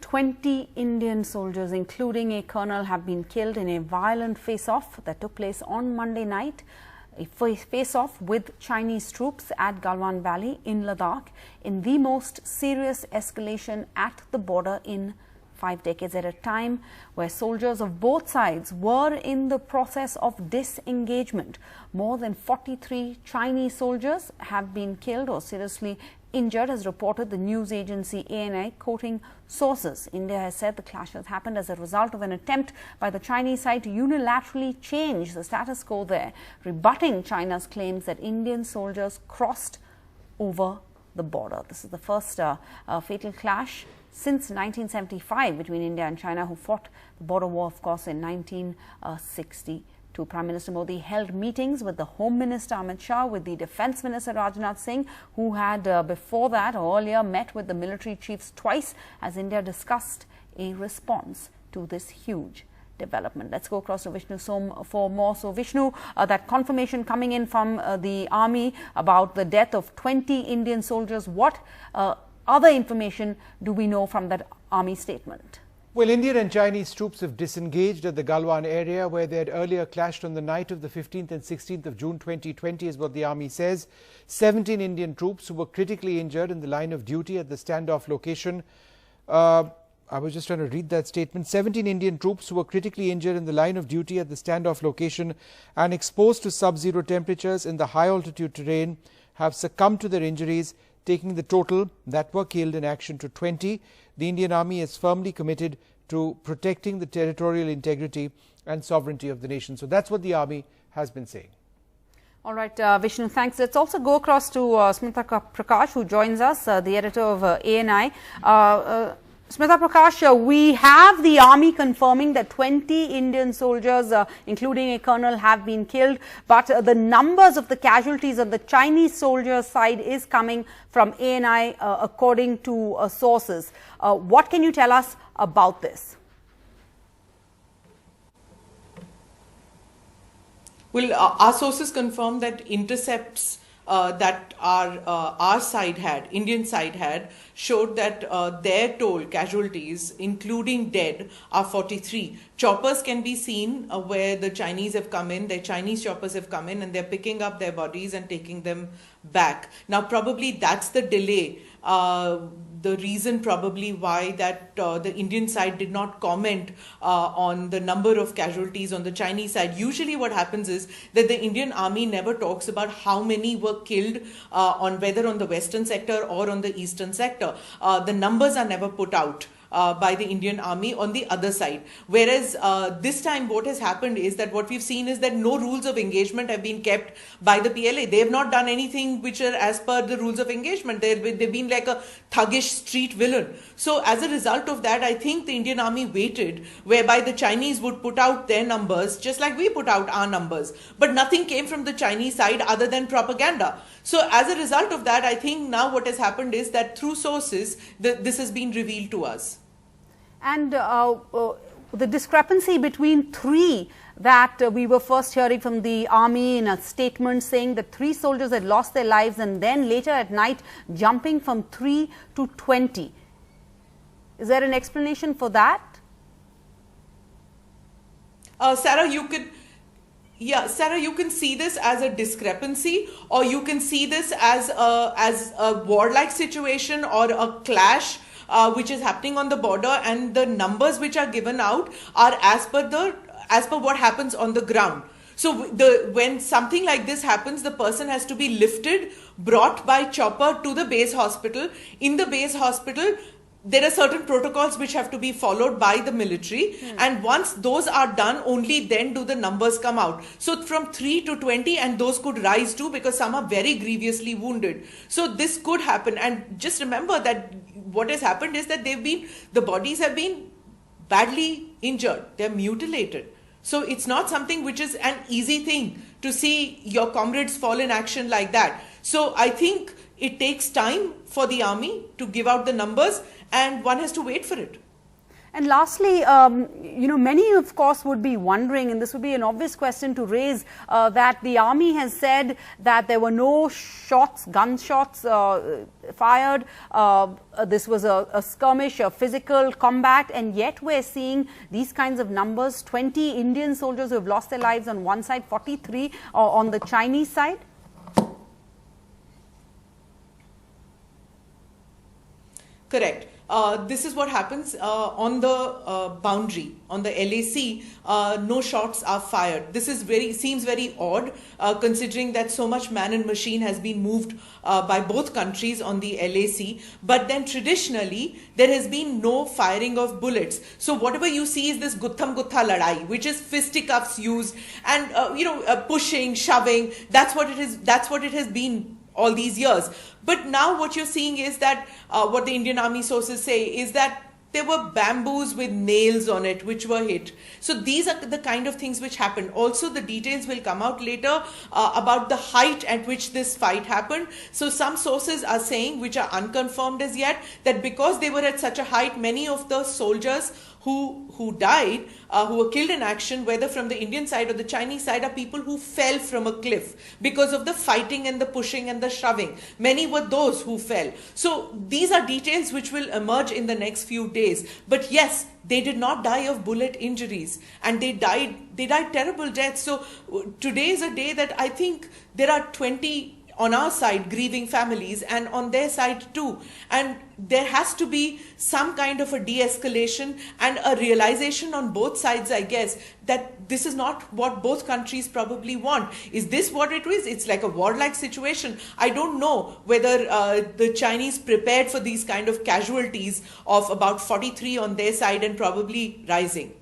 20 Indian soldiers, including a colonel, have been killed in a violent face-off that took place on Monday night. A face-off with Chinese troops at Galwan Valley in Ladakh in the most serious escalation at the border in 5 decades, at a time where soldiers of both sides were in the process of disengagement. More than 43 Chinese soldiers have been killed or seriously injured, has reported the news agency ANI, quoting sources. India has said the clash has happened as a result of an attempt by the Chinese side to unilaterally change the status quo there, rebutting China's claims that Indian soldiers crossed over the border. This is the first fatal clash since 1975 between India and China, who fought the border war, of course, in 1962. Prime Minister Modi held meetings with the Home Minister Amit Shah, with the Defence Minister Rajnath Singh, who had before that or earlier met with the military chiefs twice as India discussed a response to this huge development. Let's go across to Vishnu Som for more. So Vishnu, that confirmation coming in from the army about the death of 20 Indian soldiers, what other information do we know from that army statement? Well, Indian and Chinese troops have disengaged at the Galwan area, where they had earlier clashed on the night of the 15th and 16th of June 2020, is what the army says. 17 Indian troops who were critically injured in the line of duty at the standoff location. I was just trying to read that statement. 17 Indian troops who were critically injured in the line of duty at the standoff location and exposed to sub-zero temperatures in the high-altitude terrain have succumbed to their injuries, taking the total that were killed in action to 20. The Indian Army is firmly committed to protecting the territorial integrity and sovereignty of the nation. So that's what the Army has been saying. All right, Vishnu, thanks. Let's also go across to Smita Prakash, who joins us, the editor of ANI. Smita Prakash, we have the army confirming that 20 Indian soldiers, including a colonel, have been killed. But the numbers of the casualties on the Chinese soldiers' side is coming from ANI, according to sources. What can you tell us about this? Well, our sources confirm that intercepts that our side had, Indian side had, showed that their toll casualties, including dead, are 43. Choppers can be seen where the Chinese have come in, their Chinese choppers have come in, and they're picking up their bodies and taking them back. Now, probably that's the delay. The reason probably why that the Indian side did not comment on the number of casualties on the Chinese side. Usually what happens is that the Indian army never talks about how many were killed on whether on the western sector or on the eastern sector. The numbers are never put out by the Indian army on the other side. Whereas this time what has happened is that what we've seen is that no rules of engagement have been kept by the PLA. They have not done anything which are as per the rules of engagement. They've been like a thuggish street villain. So as a result of that, I think the Indian army waited, whereby the Chinese would put out their numbers just like we put out our numbers. But nothing came from the Chinese side other than propaganda. So as a result of that, I think now what has happened is that through sources, this has been revealed to us. And the discrepancy between 3 that we were first hearing from the army in a statement saying that 3 soldiers had lost their lives, and then later at night jumping from 3 to 20. Is there an explanation for that? Sarah, you can see this as a discrepancy, or you can see this as a warlike situation or a clash which is happening on the border, and the numbers which are given out are as per what happens on the ground. So when something like this happens, the person has to be lifted, brought by chopper to the base hospital. In the base hospital, there are certain protocols which have to be followed by the military, and once those are done, only then do the numbers come out. So from 3 to 20, and those could rise too, because some are very grievously wounded. So this could happen, and just remember that what has happened is that the bodies have been badly injured, they're mutilated. So it's not something which is an easy thing to see your comrades fall in action like that. So I think it takes time for the army to give out the numbers, and one has to wait for it. And lastly, many of course would be wondering, and this would be an obvious question to raise, that the army has said that there were no gunshots fired. This was a skirmish, a physical combat, and yet we're seeing these kinds of numbers. 20 Indian soldiers who have lost their lives on one side, 43 on the Chinese side. Correct. This is what happens on the boundary, on the LAC. No shots are fired. This is seems very odd, considering that so much man and machine has been moved by both countries on the LAC. But then traditionally there has been no firing of bullets. So whatever you see is this gutham gutha ladai, which is fisticuffs used, and pushing, shoving. That's what it is. That's what it has been all these years. But now what you're seeing is that what the Indian Army sources say is that there were bamboos with nails on it which were hit. So these are the kind of things which happened. Also, the details will come out later about the height at which this fight happened. So some sources are saying, which are unconfirmed as yet, that because they were at such a height, many of the soldiers who died, who were killed in action, whether from the Indian side or the Chinese side, are people who fell from a cliff because of the fighting and the pushing and the shoving. Many were those who fell. So these are details which will emerge in the next few days. But yes, they did not die of bullet injuries, and they died terrible deaths. So today is a day that I think there are 20 on our side grieving families, and on their side too. And there has to be some kind of a de-escalation and a realization on both sides, I guess, that this is not what both countries probably want. Is this what it is? It's like a warlike situation. I don't know whether the Chinese prepared for these kind of casualties of about 43 on their side and probably rising.